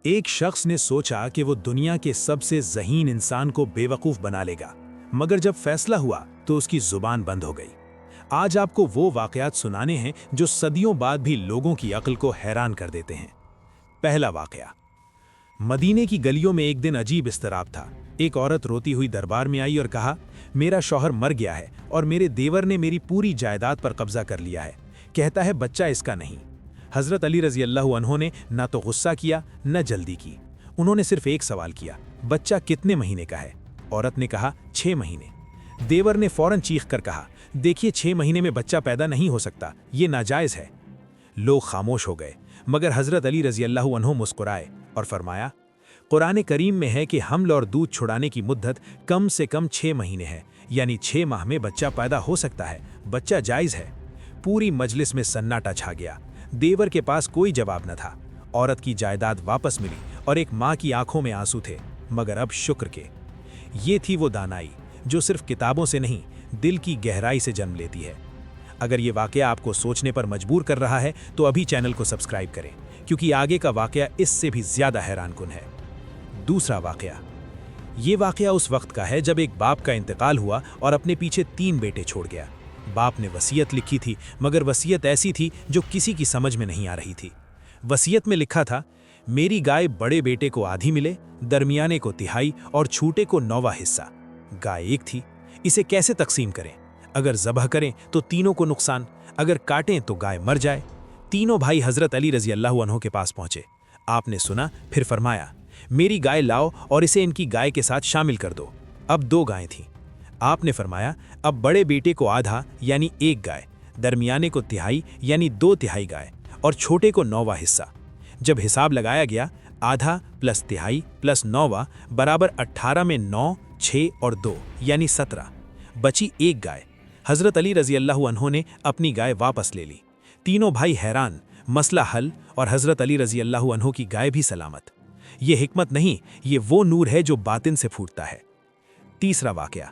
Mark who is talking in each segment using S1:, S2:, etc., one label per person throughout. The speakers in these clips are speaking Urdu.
S1: ایک شخص نے سوچا کہ وہ دنیا کے سب سے ذہین انسان کو بیوقوف بنا لے گا، مگر جب فیصلہ ہوا تو اس کی زبان بند ہو گئی۔ آج آپ کو وہ واقعات سنانے ہیں جو صدیوں بعد بھی لوگوں کی عقل کو حیران کر دیتے ہیں۔ پہلا واقعہ، مدینے کی گلیوں میں ایک دن عجیب اضطراب تھا۔ ایک عورت روتی ہوئی دربار میں آئی اور کہا، میرا شوہر مر گیا ہے اور میرے دیور نے میری پوری جائیداد پر قبضہ کر لیا ہے، کہتا ہے بچہ اس کا نہیں۔ حضرت علی رضی اللہ عنہ نے نہ تو غصہ کیا نہ جلدی کی، انہوں نے صرف ایک سوال کیا، بچہ کتنے مہینے کا ہے؟ عورت نے کہا 6 مہینے۔ دیور نے فوراً چیخ کر کہا، دیکھیے 6 مہینے میں بچہ پیدا نہیں ہو سکتا، یہ ناجائز ہے۔ لوگ خاموش ہو گئے، مگر حضرت علی رضی اللہ عنہ مسکرائے اور فرمایا، قرآن کریم میں ہے کہ حمل اور دودھ چھڑانے کی مدت کم سے کم 6 مہینے ہے، یعنی 6 ماہ میں بچہ پیدا ہو سکتا ہے، بچہ جائز ہے۔ پوری مجلس میں سناٹا چھا گیا، دیور کے پاس کوئی جواب نہ تھا۔ عورت کی جائیداد واپس ملی اور ایک ماں کی آنکھوں میں آنسو تھے، مگر اب شکر کے۔ یہ تھی وہ دانائی جو صرف کتابوں سے نہیں، دل کی گہرائی سے جنم لیتی ہے۔ اگر یہ واقعہ آپ کو سوچنے پر مجبور کر رہا ہے تو ابھی چینل کو سبسکرائب کریں، کیونکہ آگے کا واقعہ اس سے بھی زیادہ حیران کن ہے۔ دوسرا واقعہ، یہ واقعہ اس وقت کا ہے جب ایک باپ کا انتقال ہوا اور اپنے پیچھے 3 بیٹے چھوڑ گیا۔ باپ نے وصیت لکھی تھی، مگر وصیت ایسی تھی جو کسی کی سمجھ میں نہیں آ رہی تھی۔ وصیت میں لکھا تھا، میری گائے بڑے بیٹے کو آدھی ملے، درمیانے کو تہائی اور چھوٹے کو 9واں حصہ۔ گائے ایک تھی، اسے کیسے تقسیم کریں؟ اگر ذبح کریں تو تینوں کو نقصان، اگر کاٹیں تو گائے مر جائے۔ تینوں بھائی حضرت علی رضی اللہ عنہ کے پاس پہنچے۔ آپ نے سنا، پھر فرمایا، میری گائے لاؤ اور اسے ان کی گائے کے ساتھ شامل کر دو۔ اب 2 گائیں تھیں۔ آپ نے فرمایا، اب بڑے بیٹے کو آدھا یعنی 1 گائے، درمیانے کو تہائی یعنی 2 تہائی گائے اور چھوٹے کو 9واں حصہ۔ جب حساب لگایا گیا، آدھا پلس تہائی پلس 9واں برابر 18 میں 9، 6 اور 2 یعنی 17، بچی 1 گائے۔ حضرت علی رضی اللہ عنہ نے اپنی گائے واپس لے لی۔ تینوں بھائی حیران، مسئلہ حل اور حضرت علی رضی اللہ عنہ کی گائے بھی سلامت۔ یہ حکمت نہیں، یہ وہ نور ہے جو باطن سے پھوٹتا ہے۔ تیسرا واقعہ،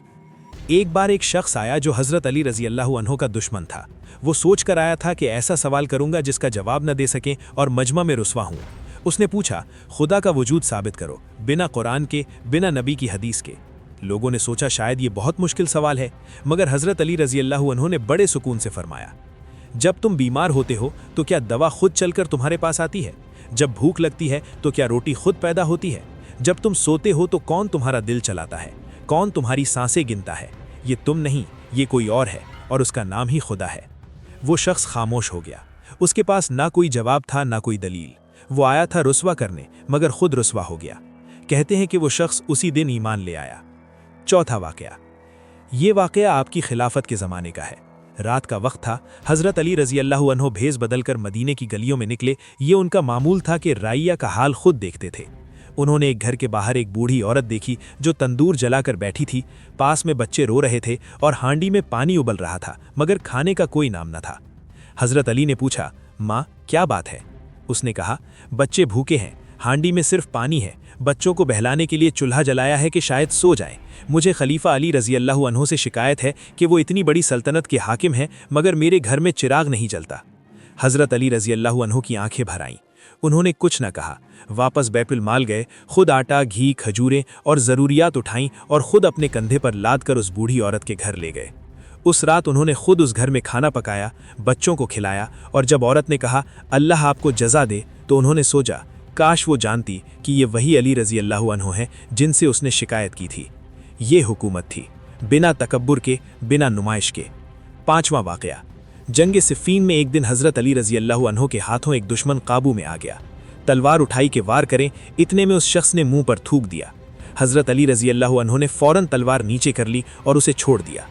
S1: ایک بار ایک شخص آیا جو حضرت علی رضی اللہ عنہ کا دشمن تھا۔ وہ سوچ کر آیا تھا کہ ایسا سوال کروں گا جس کا جواب نہ دے سکیں اور مجمع میں رسوا ہوں۔ اس نے پوچھا، خدا کا وجود ثابت کرو، بنا قرآن کے، بنا نبی کی حدیث کے۔ لوگوں نے سوچا شاید یہ بہت مشکل سوال ہے، مگر حضرت علی رضی اللہ عنہ نے بڑے سکون سے فرمایا، جب تم بیمار ہوتے ہو تو کیا دوا خود چل کر تمہارے پاس آتی ہے؟ جب بھوک لگتی ہے تو کیا روٹی خود پیدا ہوتی ہے؟ جب تم سوتے ہو تو کون تمہارا دل چلاتا ہے؟ کون تمہاری سانسیں گنتا ہے؟ یہ تم نہیں، یہ کوئی اور ہے، اور اس کا نام ہی خدا ہے۔ وہ شخص خاموش ہو گیا، اس کے پاس نہ کوئی جواب تھا نہ کوئی دلیل۔ وہ آیا تھا رسوا کرنے، مگر خود رسوا ہو گیا۔ کہتے ہیں کہ وہ شخص اسی دن ایمان لے آیا۔ چوتھا واقعہ، یہ واقعہ آپ کی خلافت کے زمانے کا ہے۔ رات کا وقت تھا، حضرت علی رضی اللہ عنہ بھیس بدل کر مدینے کی گلیوں میں نکلے۔ یہ ان کا معمول تھا کہ رعیہ کا حال خود دیکھتے تھے۔ انہوں نے ایک گھر کے باہر ایک بوڑھی عورت دیکھی جو تندور جلا کر بیٹھی تھی، پاس میں بچے رو رہے تھے اور ہانڈی میں پانی ابل رہا تھا، مگر کھانے کا کوئی نام نہ تھا۔ حضرت علی نے پوچھا، ماں کیا بات ہے؟ اس نے کہا، بچے بھوکے ہیں، ہانڈی میں صرف پانی ہے، بچوں کو بہلانے کے لیے چولہا جلایا ہے کہ شاید سو جائیں۔ مجھے خلیفہ علی رضی اللہ عنہ سے شکایت ہے کہ وہ اتنی بڑی سلطنت کے حاکم ہیں، مگر میرے گھر میں چراغ نہیں جلتا۔ حضرت علی رضی اللہ عنہ کی آنکھیں بھر آئیں، انہوں نے کچھ نہ کہا، واپس بیت المال گئے، خود آٹا، گھی، کھجوریں اور ضروریات اٹھائیں اور خود اپنے کندھے پر لاد کر اس بوڑھی عورت کے گھر لے گئے۔ اس رات انہوں نے خود اس گھر میں کھانا پکایا، بچوں کو کھلایا، اور جب عورت نے کہا، اللہ آپ کو جزا دے، تو انہوں نے سوچا، کاش وہ جانتی کہ یہ وہی علی رضی اللہ عنہ ہیں جن سے اس نے شکایت کی تھی۔ یہ حکومت تھی، بنا تکبر کے، بنا نمائش کے۔ پانچواں واقعہ، جنگ صفین میں ایک دن حضرت علی رضی اللہ عنہ کے ہاتھوں ایک دشمن قابو میں آ گیا۔ تلوار اٹھائی کہ وار کریں، اتنے میں اس شخص نے منہ پر تھوک دیا۔ حضرت علی رضی اللہ عنہ نے فوراً تلوار نیچے کر لی اور اسے چھوڑ دیا۔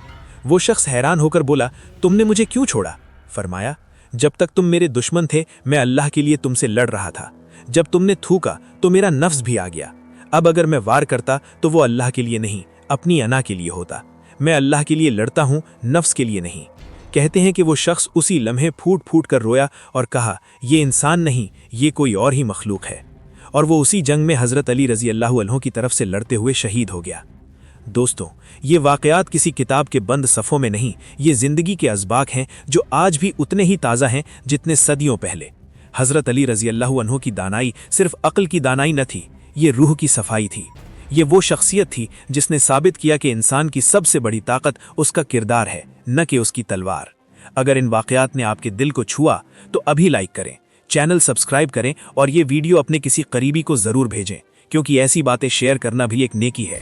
S1: وہ شخص حیران ہو کر بولا، تم نے مجھے کیوں چھوڑا؟ فرمایا، جب تک تم میرے دشمن تھے میں اللہ کے لیے تم سے لڑ رہا تھا، جب تم نے تھوکا تو میرا نفس بھی آ گیا۔ اب اگر میں وار کرتا تو وہ اللہ کے لیے نہیں، اپنی انا کے لیے ہوتا۔ میں اللہ کے لیے لڑتا ہوں، نفس کے لیے نہیں۔ کہتے ہیں کہ وہ شخص اسی لمحے پھوٹ پھوٹ کر رویا اور کہا، یہ انسان نہیں، یہ کوئی اور ہی مخلوق ہے، اور وہ اسی جنگ میں حضرت علی رضی اللہ عنہ کی طرف سے لڑتے ہوئے شہید ہو گیا۔ دوستوں، یہ واقعات کسی کتاب کے بند صفحوں میں نہیں، یہ زندگی کے اسباق ہیں جو آج بھی اتنے ہی تازہ ہیں جتنے صدیوں پہلے۔ حضرت علی رضی اللہ عنہ کی دانائی صرف عقل کی دانائی نہ تھی، یہ روح کی صفائی تھی۔ یہ وہ شخصیت تھی جس نے ثابت کیا کہ انسان کی سب سے بڑی طاقت اس کا کردار ہے، نہ کہ اس کی تلوار۔ اگر ان واقعات نے آپ کے دل کو چھوا تو ابھی لائک کریں، چینل سبسکرائب کریں اور یہ ویڈیو اپنے کسی قریبی کو ضرور بھیجیں، کیونکہ ایسی باتیں شیئر کرنا بھی ایک نیکی ہے۔